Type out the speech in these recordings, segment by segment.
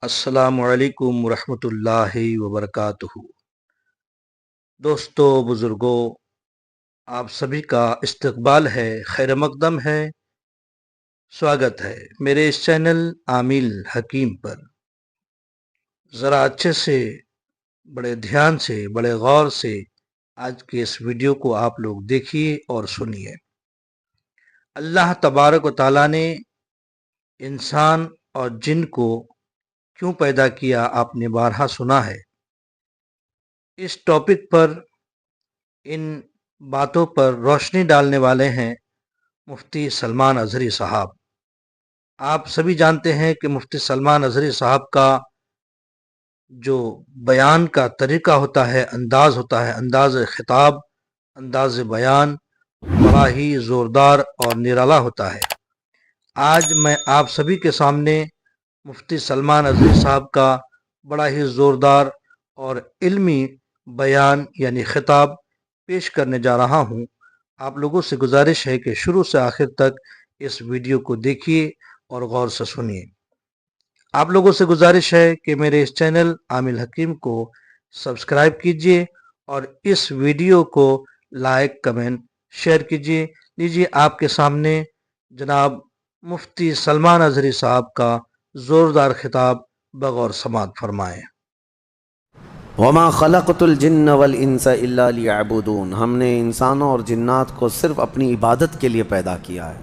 السلام علیکم ورحمۃ اللہ وبرکاتہ۔ دوستو، بزرگوں، آپ سبھی کا استقبال ہے، خیر مقدم ہے، سواگت ہے میرے اس چینل عامل حکیم پر۔ ذرا اچھے سے، بڑے دھیان سے، بڑے غور سے آج کے اس ویڈیو کو آپ لوگ دیکھیے اور سنیے۔ اللہ تبارک و تعالیٰ نے انسان اور جن کو کیوں پیدا کیا آپ نے بارہا سنا ہے۔ اس ٹاپک پر، ان باتوں پر روشنی ڈالنے والے ہیں مفتی سلمان اظہری صاحب۔ آپ سبھی جانتے ہیں کہ مفتی سلمان اظہری صاحب کا جو بیان کا طریقہ ہوتا ہے، انداز ہوتا ہے، انداز خطاب، انداز بیان بڑا ہی زوردار اور نرالا ہوتا ہے۔ آج میں آپ سبھی کے سامنے مفتی سلمان اظہری صاحب کا بڑا ہی زوردار اور علمی بیان یعنی خطاب پیش کرنے جا رہا ہوں۔ آپ لوگوں سے گزارش ہے کہ شروع سے آخر تک اس ویڈیو کو دیکھیے اور غور سے سنیے۔ آپ لوگوں سے گزارش ہے کہ میرے اس چینل عامل حکیم کو سبسکرائب کیجیے اور اس ویڈیو کو لائک، کمنٹ، شیئر کیجیے۔ لیجیے آپ کے سامنے جناب مفتی سلمان اظہری صاحب کا زوردار خطاب بغور سماعت فرمائیں۔ وما خلقت الجن والانس الا لیعبدون، ہم نے انسانوں اور جنات کو صرف اپنی عبادت کے لیے پیدا کیا ہے۔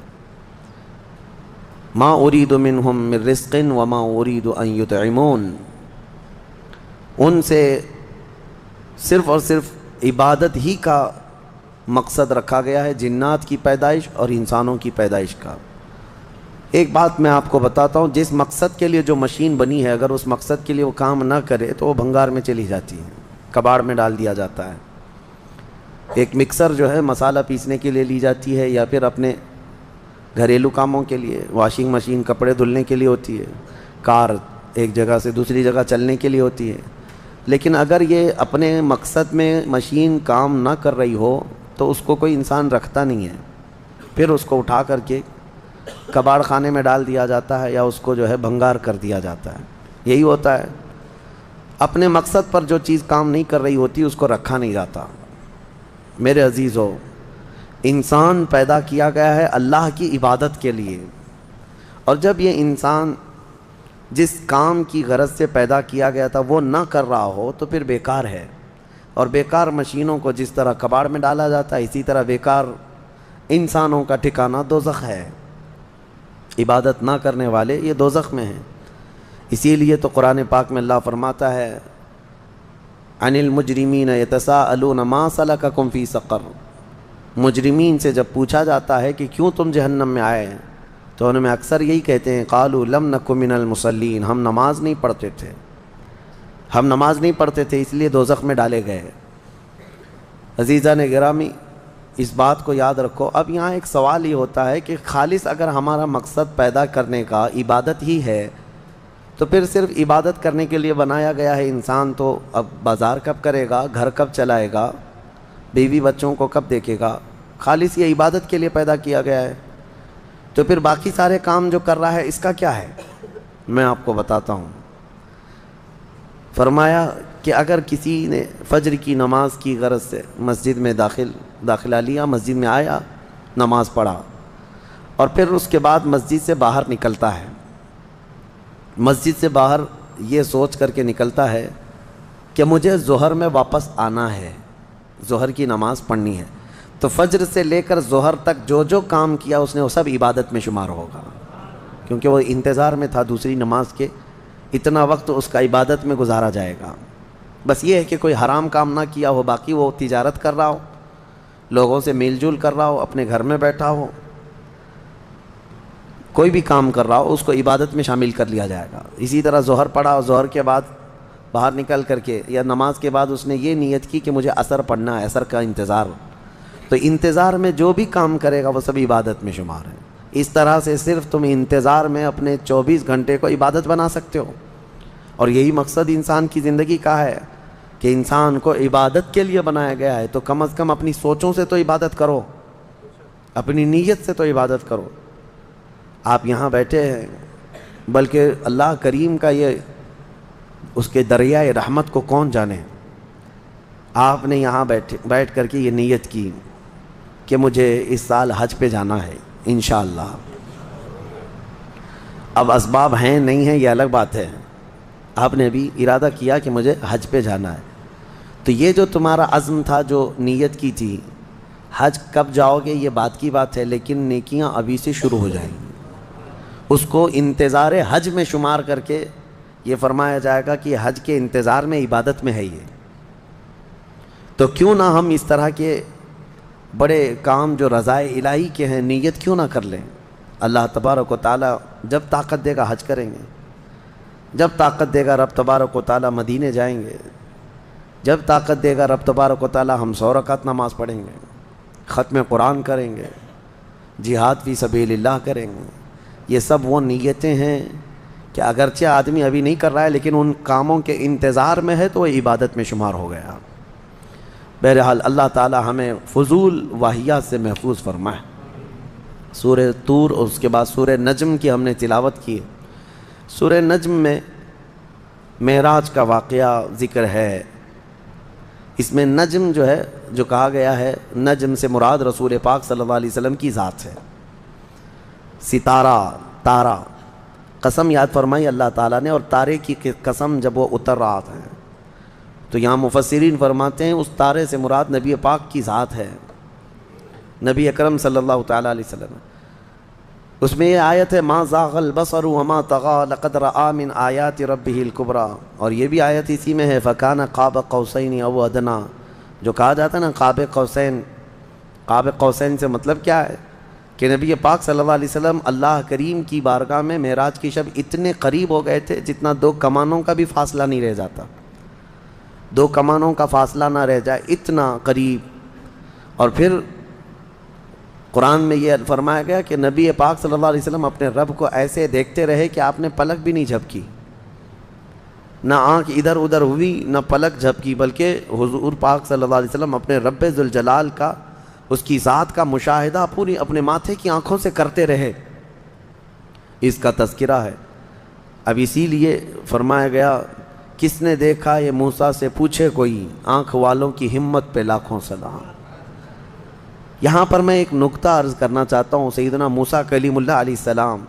ما اريد منهم من رزق وما اريد ان يطعمون، ان سے صرف اور صرف عبادت ہی کا مقصد رکھا گیا ہے، جنات کی پیدائش اور انسانوں کی پیدائش کا۔ ایک بات میں آپ کو بتاتا ہوں، جس مقصد کے لیے جو مشین بنی ہے، اگر اس مقصد کے لیے وہ کام نہ کرے تو وہ بھنگار میں چلی جاتی ہے، کباڑ میں ڈال دیا جاتا ہے۔ ایک مکسر جو ہے مسالہ پیسنے کے لیے لی جاتی ہے، یا پھر اپنے گھریلو کاموں کے لیے، واشنگ مشین کپڑے دھلنے کے لیے ہوتی ہے، کار ایک جگہ سے دوسری جگہ چلنے کے لیے ہوتی ہے۔ لیکن اگر یہ اپنے مقصد میں مشین کام نہ کر رہی ہو تو اس کو کوئی انسان رکھتا نہیں ہے، پھر اس کو اٹھا کر کے کباڑ خانے میں ڈال دیا جاتا ہے، یا اس کو جو ہے بھنگار کر دیا جاتا ہے۔ یہی ہوتا ہے، اپنے مقصد پر جو چیز کام نہیں کر رہی ہوتی اس کو رکھا نہیں جاتا۔ میرے عزیزو، انسان پیدا کیا گیا ہے اللہ کی عبادت کے لیے، اور جب یہ انسان جس کام کی غرض سے پیدا کیا گیا تھا وہ نہ کر رہا ہو تو پھر بیکار ہے۔ اور بیکار مشینوں کو جس طرح کباڑ میں ڈالا جاتا ہے، اسی طرح بیکار انسانوں کا ٹھکانہ دوزخ ہے۔ عبادت نہ کرنے والے یہ دوزخ میں ہیں۔ اسی لیے تو قرآن پاک میں اللہ فرماتا ہے، عن المجرمین یتساءلون ما سلککم فی سقر، مجرمین سے جب پوچھا جاتا ہے کہ کیوں تم جہنم میں آئے ہیں تو انہوں میں اکثر یہی کہتے ہیں، قالوا لم نک من المصلین، ہم نماز نہیں پڑھتے تھے، ہم نماز نہیں پڑھتے تھے اس لیے دوزخ میں ڈالے گئے۔ عزیزان گرامی، اس بات کو یاد رکھو۔ اب یہاں ایک سوال یہ ہوتا ہے کہ خالص اگر ہمارا مقصد پیدا کرنے کا عبادت ہی ہے تو پھر صرف عبادت کرنے کے لیے بنایا گیا ہے انسان، تو اب بازار کب کرے گا، گھر کب چلائے گا، بیوی بچوں کو کب دیکھے گا؟ خالص یہ عبادت کے لیے پیدا کیا گیا ہے، تو پھر باقی سارے کام جو کر رہا ہے اس کا کیا ہے؟ میں آپ کو بتاتا ہوں۔ فرمایا کہ اگر کسی نے فجر کی نماز کی غرض سے مسجد میں داخلہ لیا، مسجد میں آیا، نماز پڑھا، اور پھر اس کے بعد مسجد سے باہر نکلتا ہے، مسجد سے باہر یہ سوچ کر کے نکلتا ہے کہ مجھے ظہر میں واپس آنا ہے، ظہر کی نماز پڑھنی ہے، تو فجر سے لے کر ظہر تک جو جو کام کیا اس نے وہ سب عبادت میں شمار ہوگا، کیونکہ وہ انتظار میں تھا دوسری نماز کے، اتنا وقت اس کا عبادت میں گزارا جائے گا۔ بس یہ ہے کہ کوئی حرام کام نہ کیا ہو، باقی وہ تجارت کر رہا ہو، لوگوں سے میل جول کر رہا ہو، اپنے گھر میں بیٹھا ہو، کوئی بھی کام کر رہا ہو، اس کو عبادت میں شامل کر لیا جائے گا۔ اسی طرح ظہر پڑھا اور ظہر کے بعد باہر نکل کر کے یا نماز کے بعد اس نے یہ نیت کی کہ مجھے عصر پڑھنا ہے، عصر کا انتظار، تو انتظار میں جو بھی کام کرے گا وہ سب عبادت میں شمار ہے۔ اس طرح سے صرف تم انتظار میں اپنے 24 گھنٹے کو عبادت بنا سکتے ہو، اور یہی مقصد انسان کی زندگی کا ہے کہ انسان کو عبادت کے لیے بنایا گیا ہے، تو کم از کم اپنی سوچوں سے تو عبادت کرو، اپنی نیت سے تو عبادت کرو۔ آپ یہاں بیٹھے ہیں، بلکہ اللہ کریم کا یہ اس کے دریائے رحمت کو کون جانے۔ آپ نے یہاں بیٹھ کر کے یہ نیت کی کہ مجھے اس سال حج پہ جانا ہے انشاءاللہ۔ اب اسباب ہیں نہیں ہیں یہ الگ بات ہے، آپ نے بھی ارادہ کیا کہ مجھے حج پہ جانا ہے، تو یہ جو تمہارا عزم تھا، جو نیت کی تھی، حج کب جاؤ گے یہ بات کی بات ہے، لیکن نیکیاں ابھی سے شروع ہو جائیں گی۔ اس کو انتظار حج میں شمار کر کے یہ فرمایا جائے گا کہ حج کے انتظار میں عبادت میں ہے یہ۔ تو کیوں نہ ہم اس طرح کے بڑے کام جو رضائے الہی کے ہیں نیت کیوں نہ کر لیں۔ اللہ تبارک و تعالیٰ جب طاقت دے گا حج کریں گے، جب طاقت دے گا رب تبارک و تعالیٰ مدینے جائیں گے، جب طاقت دے گا رب تبارک و تعالیٰ ہم 100 رکعت نماز پڑھیں گے، ختم قرآن کریں گے، جہاد فی سبیل اللہ کریں گے۔ یہ سب وہ نیتیں ہیں کہ اگرچہ آدمی ابھی نہیں کر رہا ہے لیکن ان کاموں کے انتظار میں ہے تو وہ عبادت میں شمار ہو گیا۔ بہرحال اللہ تعالی ہمیں فضول واہیات سے محفوظ فرمائے۔ سورہ طور اور اس کے بعد سورہ نجم کی ہم نے تلاوت کی۔ سورہ نجم میں معراج کا واقعہ ذکر ہے۔ اس میں نجم جو ہے، جو کہا گیا ہے، نجم سے مراد رسول پاک صلی اللہ علیہ وسلم کی ذات ہے۔ ستارہ، تارہ، قسم یاد فرمائی اللہ تعالیٰ نے، اور تارے کی قسم جب وہ اتر رہا تھا، تو یہاں مفسرین فرماتے ہیں اس تارے سے مراد نبی پاک کی ذات ہے، نبی اکرم صلی اللہ تعالیٰ علیہ وسلم۔ اس میں یہ آیت ہے ما زاغ البصر وما طغى لقد رأى من آیات ربه الکبریٰ، اور یہ بھی آیت اسی میں ہے فکان قاب قوسین او ادنیٰ، جو کہا جاتا ہے نا قاب قوسین۔ قاب قوسین سے مطلب کیا ہے کہ نبی پاک صلی اللہ علیہ وسلم اللہ کریم کی بارگاہ میں معراج کی شب اتنے قریب ہو گئے تھے جتنا 2 کمانوں کا بھی فاصلہ نہیں رہ جاتا، 2 کمانوں کا فاصلہ نہ رہ جائے، اتنا قریب۔ اور پھر قرآن میں یہ فرمایا گیا کہ نبی پاک صلی اللہ علیہ وسلم اپنے رب کو ایسے دیکھتے رہے کہ آپ نے پلک بھی نہیں جھپکی، نہ آنکھ ادھر ادھر ہوئی نہ پلک جھپکی، بلکہ حضور پاک صلی اللہ علیہ وسلم اپنے رب ذوالجلال کا، اس کی ذات کا مشاہدہ پوری اپنے ماتھے کی آنکھوں سے کرتے رہے۔ اس کا تذکرہ ہے۔ اب اسی لیے فرمایا گیا کس نے دیکھا یہ موسیٰ سے پوچھے کوئی، آنکھ والوں کی ہمت پہ لاکھوں سلام۔ یہاں پر میں ایک نکتہ عرض کرنا چاہتا ہوں۔ سیدنا موسیٰ کلیم اللہ علیہ السلام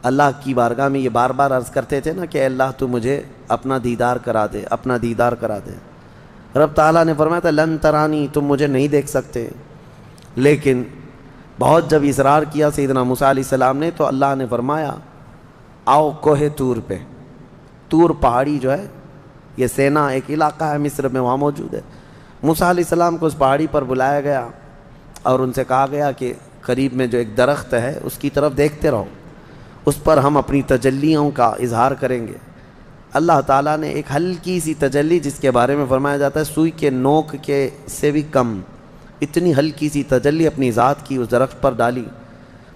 اللہ کی بارگاہ میں یہ بار بار عرض کرتے تھے نا کہ اے اللہ تو مجھے اپنا دیدار کرا دے، اپنا دیدار کرا دے۔ رب تعالیٰ نے فرمایا تھا لن ترانی، تم مجھے نہیں دیکھ سکتے، لیکن بہت جب اصرار کیا سیدنا موسیٰ علیہ السلام نے تو اللہ نے فرمایا آؤ کوہ طور پہ۔ طور پہاڑی جو ہے یہ سینا ایک علاقہ ہے مصر میں، وہاں موجود ہے۔ موسیٰ علیہ السلام کو اس پہاڑی پر بلایا گیا اور ان سے کہا گیا کہ قریب میں جو ایک درخت ہے اس کی طرف دیکھتے رہو، اس پر ہم اپنی تجلیوں کا اظہار کریں گے۔ اللہ تعالیٰ نے ایک ہلکی سی تجلی، جس کے بارے میں فرمایا جاتا ہے سوئی کے نوک کے سے بھی کم، اتنی ہلکی سی تجلی اپنی ذات کی اس درخت پر ڈالی۔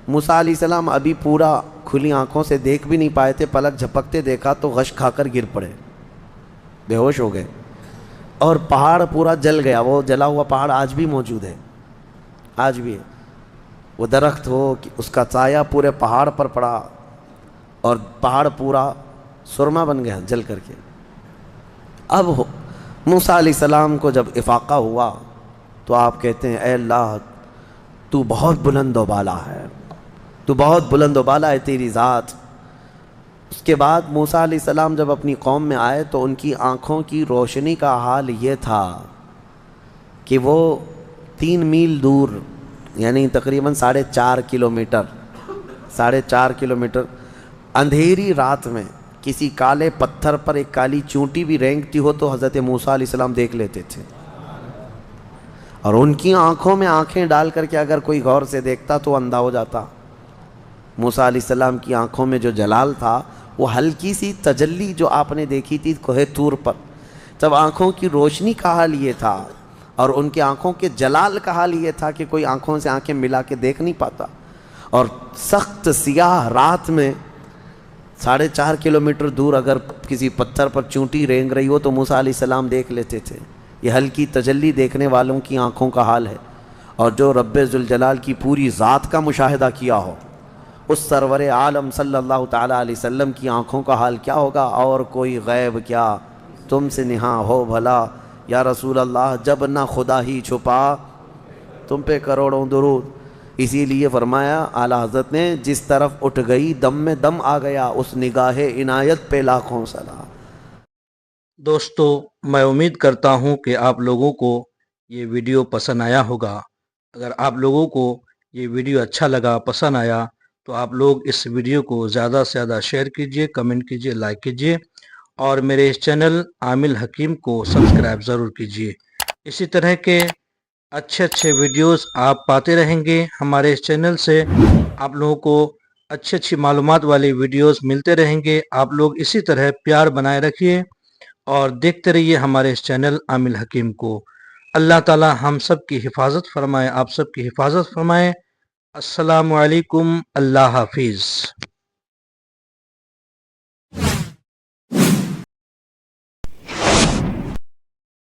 موسیٰ علیہ السلام ابھی پورا کھلی آنکھوں سے دیکھ بھی نہیں پائے تھے، پلک جھپکتے دیکھا تو غش کھا کر گر پڑے، بے ہوش ہو گئے، اور پہاڑ پورا جل گیا۔ وہ جلا ہوا پہاڑ آج بھی موجود ہے، آج بھی ہے۔ وہ درخت ہو کہ اس کا سایہ پورے پہاڑ پر پڑا اور پہاڑ پورا سرما بن گیا جل کر کے۔ اب موسیٰ علیہ السلام کو جب افاقہ ہوا تو آپ کہتے ہیں اے اللہ تو بہت بلند و بالا ہے، تو بہت بلند و بالا ہے تیری ذات۔ اس کے بعد موسیٰ علیہ السلام جب اپنی قوم میں آئے تو ان کی آنکھوں کی روشنی کا حال یہ تھا کہ وہ 3 میل دور، یعنی تقریباً 4.5 کلومیٹر، 4.5 کلومیٹر اندھیری رات میں کسی کالے پتھر پر ایک کالی چونٹی بھی رینگتی ہو تو حضرت موسیٰ علیہ السلام دیکھ لیتے تھے۔ اور ان کی آنکھوں میں آنکھیں ڈال کر کے اگر کوئی غور سے دیکھتا تو اندھا ہو جاتا۔ موسیٰ علیہ السلام کی آنکھوں میں جو جلال تھا، وہ ہلکی سی تجلی جو آپ نے دیکھی تھی کوہ طور پر، تب آنکھوں کی روشنی کا حال یہ تھا اور ان کی آنکھوں کے جلال کا حال یہ تھا کہ کوئی آنکھوں سے آنکھیں ملا کے دیکھ نہیں پاتا۔ اور سخت سیاہ رات میں 4.5 کلومیٹر دور اگر کسی پتھر پر چونٹی رینگ رہی ہو تو موسیٰ علیہ السلام دیکھ لیتے تھے۔ یہ ہلکی تجلی دیکھنے والوں کی آنکھوں کا حال ہے، اور جو رب ذوالجلال کی پوری ذات کا مشاہدہ کیا ہو اس سرور عالم صلی اللہ تعالیٰ علیہ وسلم کی آنکھوں کا حال کیا ہوگا؟ اور کوئی غیب کیا تم سے نہاں ہو بھلا یا رسول اللہ، جب نہ خدا ہی چھپا تم پہ کروڑوں درود۔ اسی لیے فرمایا اعلیٰ حضرت نے، جس طرف اٹھ گئی دم میں دم آ گیا، اس نگاہ عنایت پہ لاکھوں سلام۔ دوستو، میں امید کرتا ہوں کہ آپ لوگوں کو یہ ویڈیو پسند آیا ہوگا۔ اگر آپ لوگوں کو یہ ویڈیو اچھا لگا، پسند آیا، تو آپ لوگ اس ویڈیو کو زیادہ سے زیادہ شیئر کیجئے، کمنٹ کیجئے، لائک کیجئے، اور میرے اس چینل عامل حکیم کو سبسکرائب ضرور کیجئے۔ اسی طرح کے اچھے ویڈیوز آپ پاتے رہیں گے ہمارے اس چینل سے۔ آپ لوگوں کو اچھی معلومات والی ویڈیوز ملتے رہیں گے۔ آپ لوگ اسی طرح پیار بنائے رکھیے اور دیکھتے رہیے ہمارے اس چینل عامل حکیم کو۔ اللہ تعالی ہم سب کی حفاظت فرمائے، آپ سب کی حفاظت فرمائے۔ السلام علیکم، اللہ حافظ۔